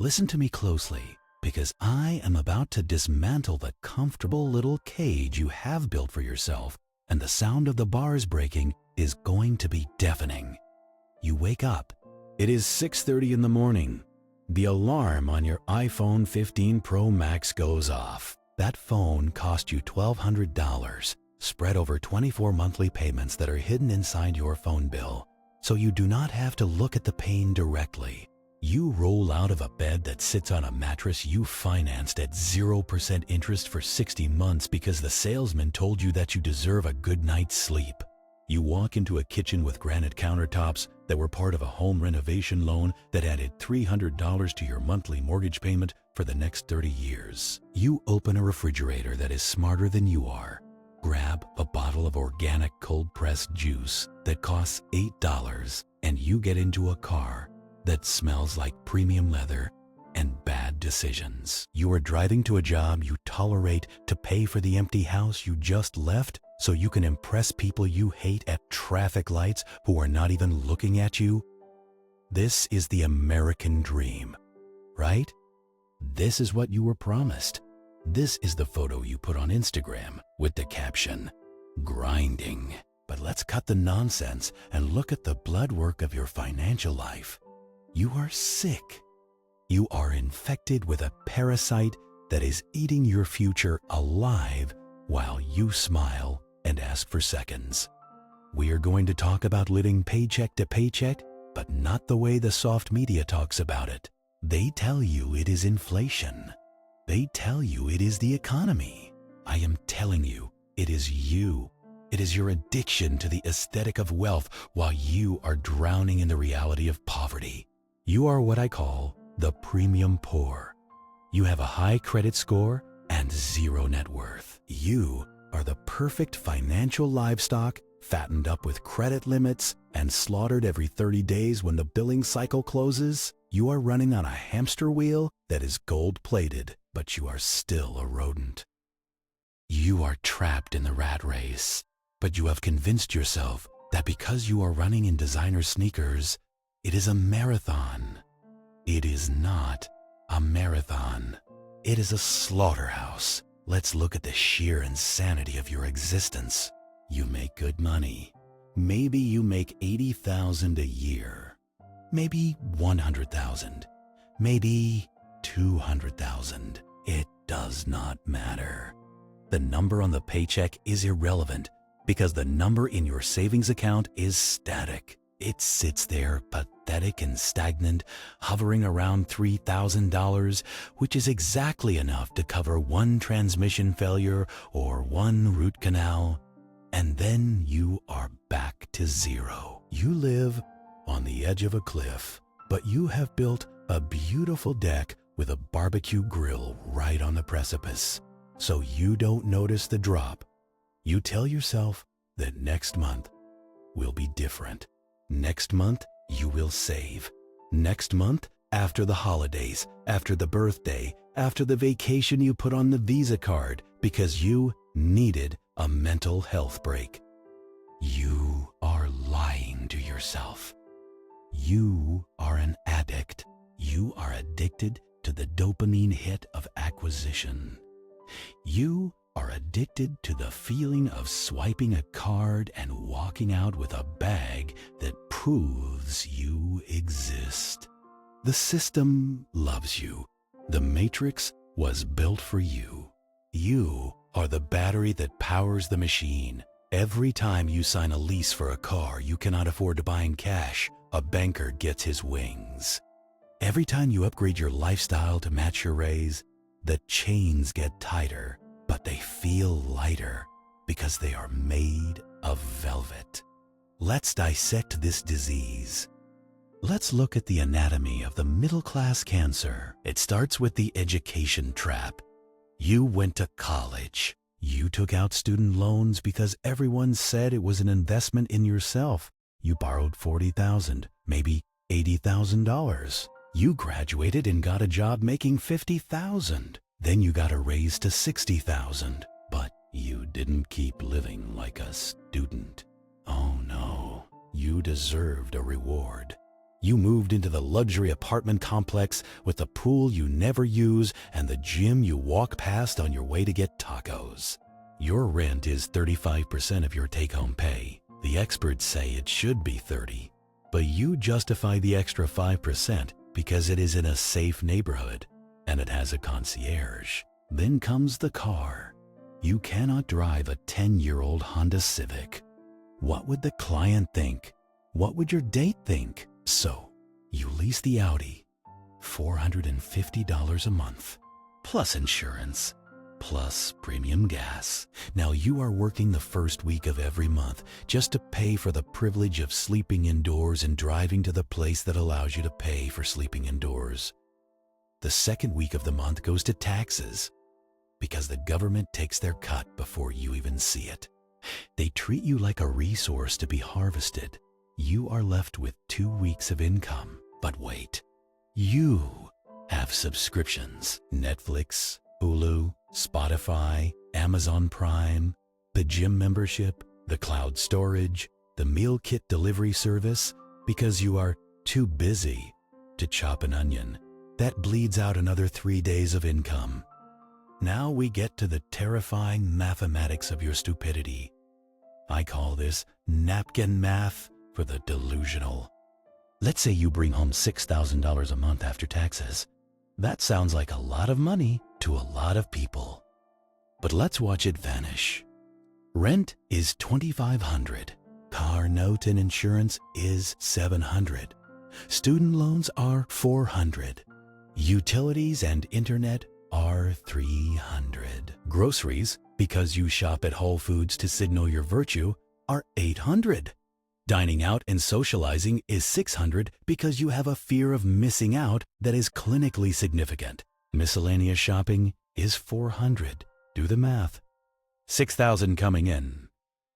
Listen to me closely, because I am about to dismantle the comfortable little cage you have built for yourself, and the sound of the bars breaking is going to be deafening. You wake up. It is 6:30 in the morning. The alarm on your iPhone 15 Pro Max goes off. That phone cost you $1,200, spread over 24 monthly payments that are hidden inside your phone bill, so you do not have to look at the pain directly. You roll out of a bed that sits on a mattress you financed at 0% interest for 60 months because the salesman told you that you deserve a good night's sleep. You walk into a kitchen with granite countertops that were part of a home renovation loan that added $300 to your monthly mortgage payment for the next 30 years. You open a refrigerator that is smarter than you are. Grab a bottle of organic cold-pressed juice that costs $8, and you get into a car that smells like premium leather and bad decisions. You are driving to a job you tolerate to pay for the empty house you just left so you can impress people you hate at traffic lights who are not even looking at you. This is the American dream, right? This is what you were promised. This is the photo you put on Instagram with the caption, "Grinding." But let's cut the nonsense and look at the blood work of your financial life. You are sick. You are infected with a parasite that is eating your future alive while you smile and ask for seconds. We are going to talk about living paycheck to paycheck, but not the way the soft media talks about it. They tell you it is inflation. They tell you it is the economy. I am telling you, it is you. It is your addiction to the aesthetic of wealth while you are drowning in the reality of poverty. You are what I call the premium poor. You have a high credit score and zero net worth. You are the perfect financial livestock, fattened up with credit limits and slaughtered every 30 days when the billing cycle closes. You are running on a hamster wheel that is gold-plated, but you are still a rodent. You are trapped in the rat race, but you have convinced yourself that because you are running in designer sneakers, it is a marathon. It is not a marathon. It is a slaughterhouse. Let's look at the sheer insanity of your existence. You make good money. Maybe you make $80,000 a year. Maybe $100,000. Maybe $200,000. It does not matter. The number on the paycheck is irrelevant because the number in your savings account is static. It sits there, pathetic and stagnant, hovering around $3,000, which is exactly enough to cover one transmission failure or one root canal. And then you are back to zero. You live on the edge of a cliff, but you have built a beautiful deck with a barbecue grill right on the precipice, so you don't notice the drop. You tell yourself that next month will be different. Next month, you will save. Next month, after the holidays, after the birthday, after the vacation you put on the Visa card because you needed a mental health break. You are lying to yourself. You are an addict. You are addicted to the dopamine hit of acquisition. You are addicted to the feeling of swiping a card and walking out with a bag that proves you exist. The system loves you. The matrix was built for you. You are the battery that powers the machine. Every time you sign a lease for a car you cannot afford to buy in cash, a banker gets his wings. Every time you upgrade your lifestyle to match your raise, the chains get tighter, but they feel lighter because they are made of velvet. Let's dissect this disease. Let's look at the anatomy of the middle-class cancer. It starts with the education trap. You went to college. You took out student loans because everyone said it was an investment in yourself. You borrowed $40,000, maybe $80,000. You graduated and got a job making $50,000. Then you got a raise to $60,000. But you didn't keep living like a student. Oh no, you deserved a reward. You moved into the luxury apartment complex with the pool you never use and the gym you walk past on your way to get tacos. Your rent is 35% of your take-home pay. The experts say it should be 30%, but you justify the extra 5% because it is in a safe neighborhood and it has a concierge. Then comes the car. You cannot drive a 10-year-old Honda Civic. What would the client think? What would your date think? So, you lease the Audi, $450 a month, plus insurance, plus premium gas. Now you are working the first week of every month just to pay for the privilege of sleeping indoors and driving to the place that allows you to pay for sleeping indoors. The second week of the month goes to taxes because the government takes their cut before you even see it. They treat you like a resource to be harvested. You are left with 2 weeks of income. But wait, you have subscriptions: Netflix, Hulu, Spotify, Amazon Prime, the gym membership, the cloud storage, the meal kit delivery service, because you are too busy to chop an onion. That bleeds out another 3 days of income. Now we get to the terrifying mathematics of your stupidity. I call this napkin math for the delusional. Let's say you bring home $6,000 a month after taxes. That sounds like a lot of money to a lot of people. But let's watch it vanish. Rent is $2,500. Car note and insurance is $700. Student loans are $400. Utilities and internet are $300. Groceries, because you shop at Whole Foods to signal your virtue, are $800. Dining out and socializing is $600 because you have a fear of missing out that is clinically significant. Miscellaneous shopping is $400. Do the math. $6,000 coming in,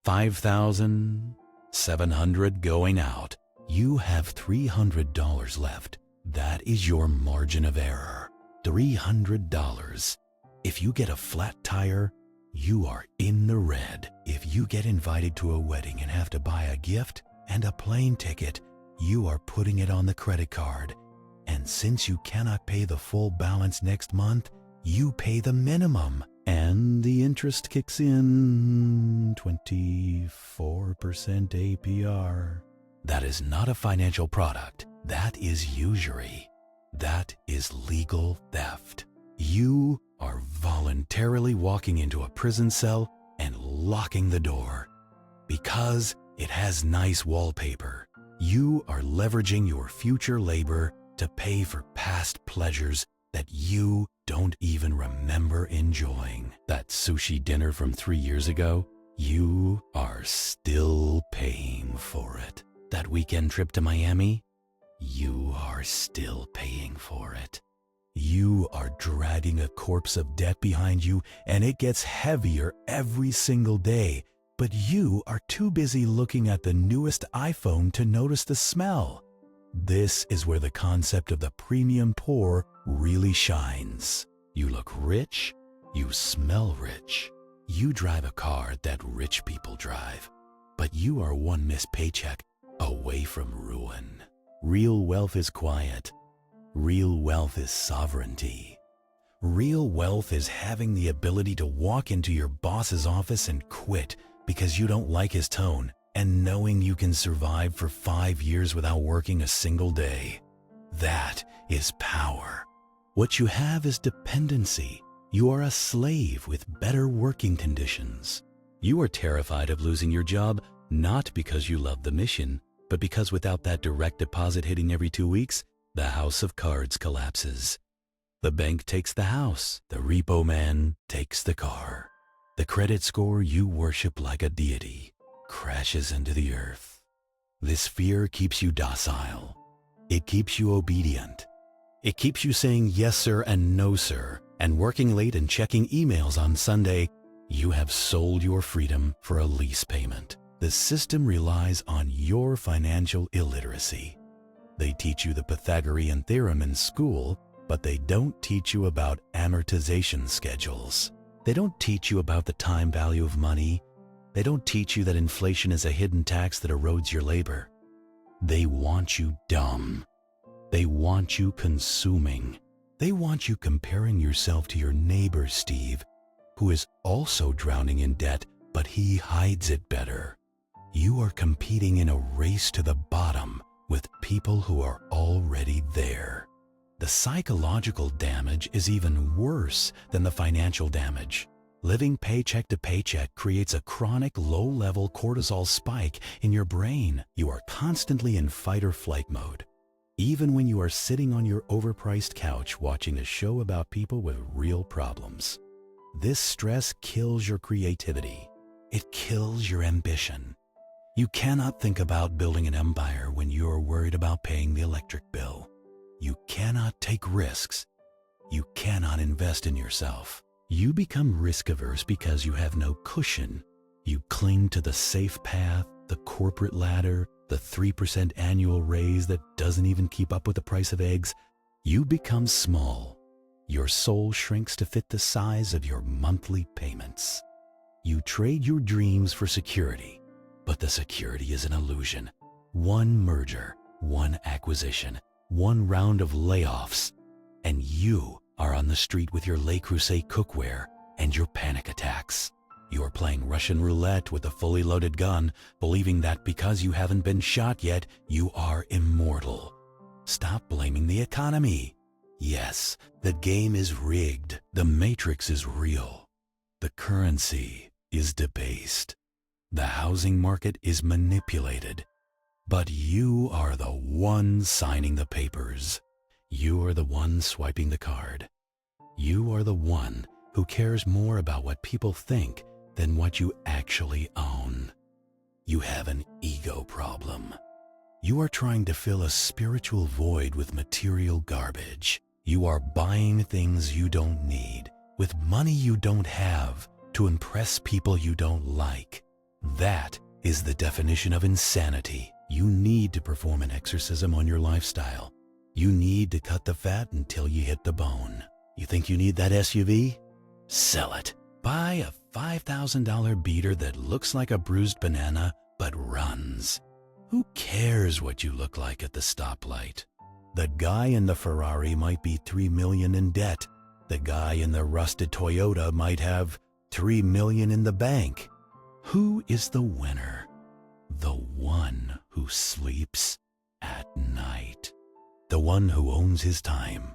$5,700 going out. You have $300 left. That is your margin of error. $300. If you get a flat tire, you are in the red. If you get invited to a wedding and have to buy a gift and a plane ticket, you are putting it on the credit card. And since you cannot pay the full balance next month, you pay the minimum. And the interest kicks in 24% APR. That is not a financial product. That is usury. That is legal theft. You are voluntarily walking into a prison cell and locking the door because it has nice wallpaper. You are leveraging your future labor to pay for past pleasures that you don't even remember enjoying. That sushi dinner from 3 years ago, you are still paying for it. That weekend trip to Miami, you are still paying for it. You are dragging a corpse of debt behind you, and it gets heavier every single day, but you are too busy looking at the newest iPhone to notice the smell. This is where the concept of the premium poor really shines. You look rich, you smell rich. You drive a car that rich people drive, but you are one missed paycheck away from ruin. Real wealth is quiet. Real wealth is sovereignty. Real wealth is having the ability to walk into your boss's office and quit because you don't like his tone, and knowing you can survive for 5 years without working a single day. That is power. What you have is dependency. You are a slave with better working conditions. You are terrified of losing your job, not because you love the mission, but because without that direct deposit hitting every 2 weeks, the house of cards collapses. The bank takes the house. The repo man takes the car. The credit score you worship like a deity crashes into the earth. This fear keeps you docile. It keeps you obedient. It keeps you saying yes sir and no sir, and working late and checking emails on Sunday. You have sold your freedom for a lease payment. The system relies on your financial illiteracy. They teach you the Pythagorean theorem in school, but they don't teach you about amortization schedules. They don't teach you about the time value of money. They don't teach you that inflation is a hidden tax that erodes your labor. They want you dumb. They want you consuming. They want you comparing yourself to your neighbor, Steve, who is also drowning in debt, but he hides it better. You are competing in a race to the bottom with people who are already there. The psychological damage is even worse than the financial damage. Living paycheck to paycheck creates a chronic low-level cortisol spike in your brain. You are constantly in fight or flight mode, even when you are sitting on your overpriced couch watching a show about people with real problems. This stress kills your creativity. It kills your ambition. You cannot think about building an empire when you are worried about paying the electric bill. You cannot take risks. You cannot invest in yourself. You become risk-averse because you have no cushion. You cling to the safe path, the corporate ladder, the 3% annual raise that doesn't even keep up with the price of eggs. You become small. Your soul shrinks to fit the size of your monthly payments. You trade your dreams for security, but the security is an illusion. One merger, one acquisition, one round of layoffs, and you are on the street with your Le Creuset cookware and your panic attacks. You are playing Russian roulette with a fully loaded gun, believing that because you haven't been shot yet, you are immortal. Stop blaming the economy. Yes, the game is rigged. The matrix is real. The currency is debased. The housing market is manipulated. But you are the one signing the papers. You are the one swiping the card. You are the one who cares more about what people think than what you actually own. You have an ego problem. You are trying to fill a spiritual void with material garbage. You are buying things you don't need, with money you don't have, to impress people you don't like. That is the definition of insanity. You need to perform an exorcism on your lifestyle. You need to cut the fat until you hit the bone. You think you need that SUV? Sell it. Buy a $5,000 beater that looks like a bruised banana but runs. Who cares what you look like at the stoplight? The guy in the Ferrari might be $3 million in debt. The guy in the rusted Toyota might have $3 million in the bank. Who is the winner? The one who sleeps at night. The one who owns his time.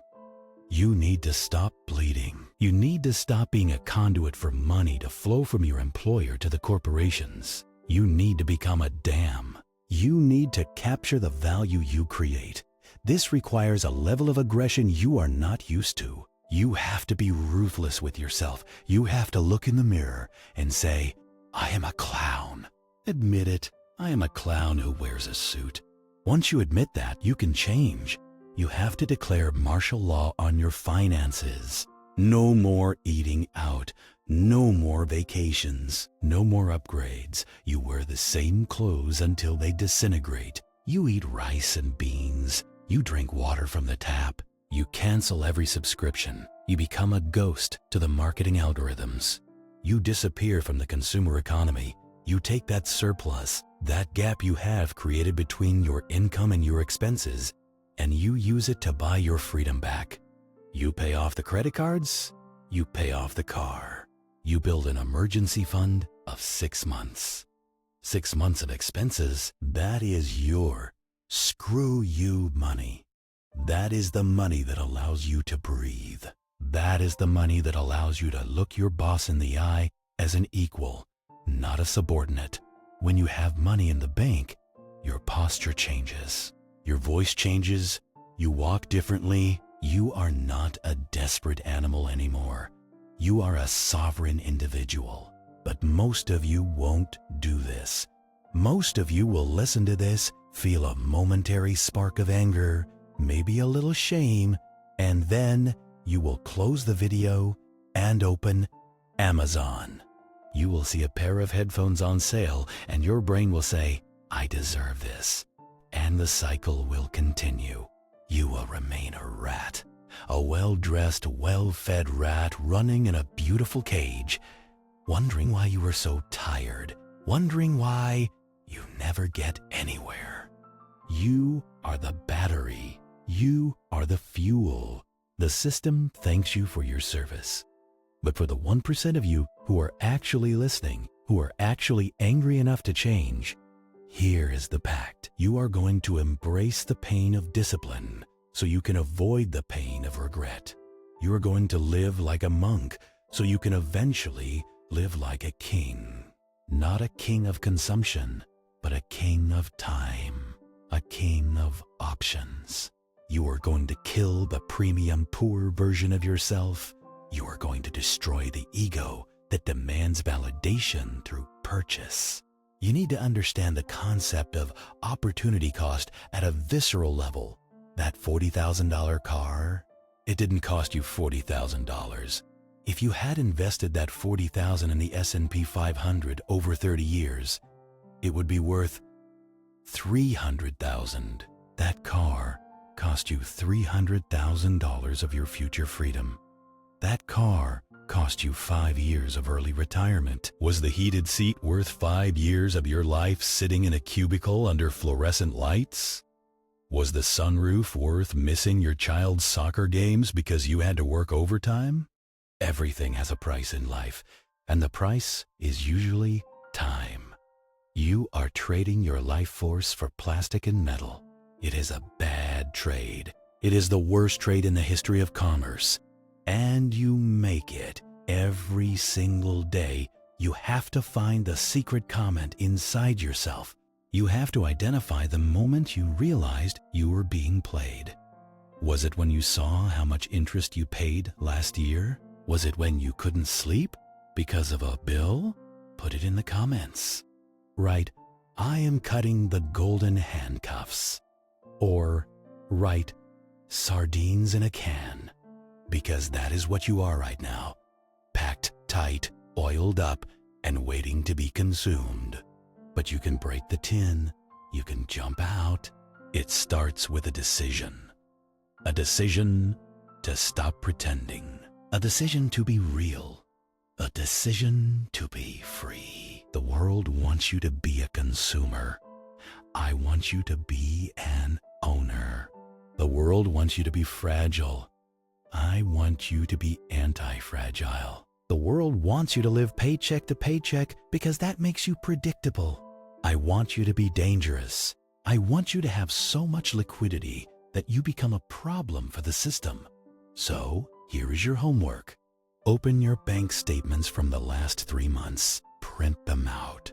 You need to stop bleeding. You need to stop being a conduit for money to flow from your employer to the corporations. You need to become a dam. You need to capture the value you create. This requires a level of aggression you are not used to. You have to be ruthless with yourself. You have to look in the mirror and say, I am a clown. Admit it. I am a clown who wears a suit. Once you admit that, you can change. You have to declare martial law on your finances. No more eating out. No more vacations. No more upgrades. You wear the same clothes until they disintegrate. You eat rice and beans. You drink water from the tap. You cancel every subscription. You become a ghost to the marketing algorithms. You disappear from the consumer economy. You take that surplus, that gap you have created between your income and your expenses, and you use it to buy your freedom back. You pay off the credit cards. You pay off the car. You build an emergency fund of 6 months. 6 months of expenses, that is your screw you money. That is the money that allows you to breathe. That is the money that allows you to look your boss in the eye as an equal, not a subordinate. When you have money in the bank, your posture changes. Your voice changes. You walk differently. You are not a desperate animal anymore. You are a sovereign individual. But most of you won't do this. Most of you will listen to this, feel a momentary spark of anger, maybe a little shame, and then you will close the video and open Amazon. You will see a pair of headphones on sale and your brain will say, I deserve this. And the cycle will continue. You will remain a rat, a well-dressed, well-fed rat running in a beautiful cage, wondering why you are so tired, wondering why you never get anywhere. You are the battery. You are the fuel. The system thanks you for your service. But for the 1% of you who are actually listening, who are actually angry enough to change, here is the pact. You are going to embrace the pain of discipline so you can avoid the pain of regret. You are going to live like a monk so you can eventually live like a king. Not a king of consumption, but a king of time, a king of options. You are going to kill the premium poor version of yourself. You are going to destroy the ego that demands validation through purchase. You need to understand the concept of opportunity cost at a visceral level. That $40,000 car, it didn't cost you $40,000. If you had invested that $40,000 in the S&P 500 over 30 years, it would be worth $300,000. That car cost you $300,000 of your future freedom. That car cost you 5 years of early retirement. Was the heated seat worth 5 years of your life sitting in a cubicle under fluorescent lights? Was the sunroof worth missing your child's soccer games because you had to work overtime? Everything has a price in life, and the price is usually time. You are trading your life force for plastic and metal. It is a bad trade. It is the worst trade in the history of commerce. And you make it every single day. You have to find the secret comment inside yourself. You have to identify the moment you realized you were being played. Was it when you saw how much interest you paid last year? Was it when you couldn't sleep because of a bill? Put it in the comments. Write, I am cutting the golden handcuffs. Or write, sardines in a can. Because that is what you are right now. Packed tight, oiled up, and waiting to be consumed. But you can break the tin. You can jump out. It starts with a decision. A decision to stop pretending. A decision to be real. A decision to be free. The world wants you to be a consumer. I want you to be an owner. The world wants you to be fragile. I want you to be anti-fragile. The world wants you to live paycheck to paycheck because that makes you predictable. I want you to be dangerous. I want you to have so much liquidity that you become a problem for the system. So, here is your homework. Open your bank statements from the last 3 months. Print them out.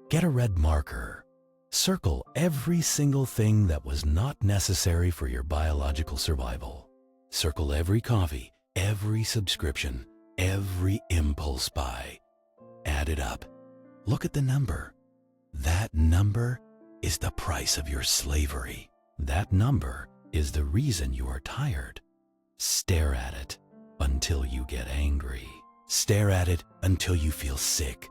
Get a red marker. Circle every single thing that was not necessary for your biological survival. Circle every coffee, every subscription, every impulse buy. Add it up. Look at the number. That number is the price of your slavery. That number is the reason you are tired. Stare at it until you get angry. Stare at it until you feel sick.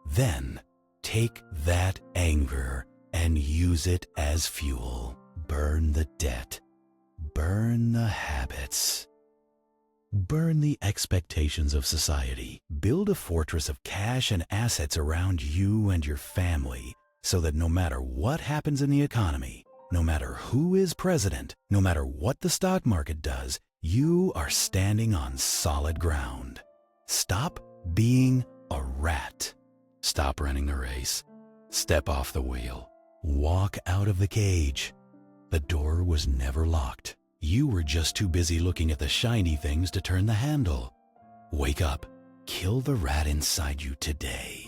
Then take that anger and use it as fuel. Burn the debt. Burn the habits. Burn the expectations of society. Build a fortress of cash and assets around you and your family so that no matter what happens in the economy, no matter who is president, no matter what the stock market does, you are standing on solid ground. Stop being a rat. Stop running the race. Step off the wheel. Walk out of the cage. The door was never locked. You were just too busy looking at the shiny things to turn the handle. Wake up. Kill the rat inside you today.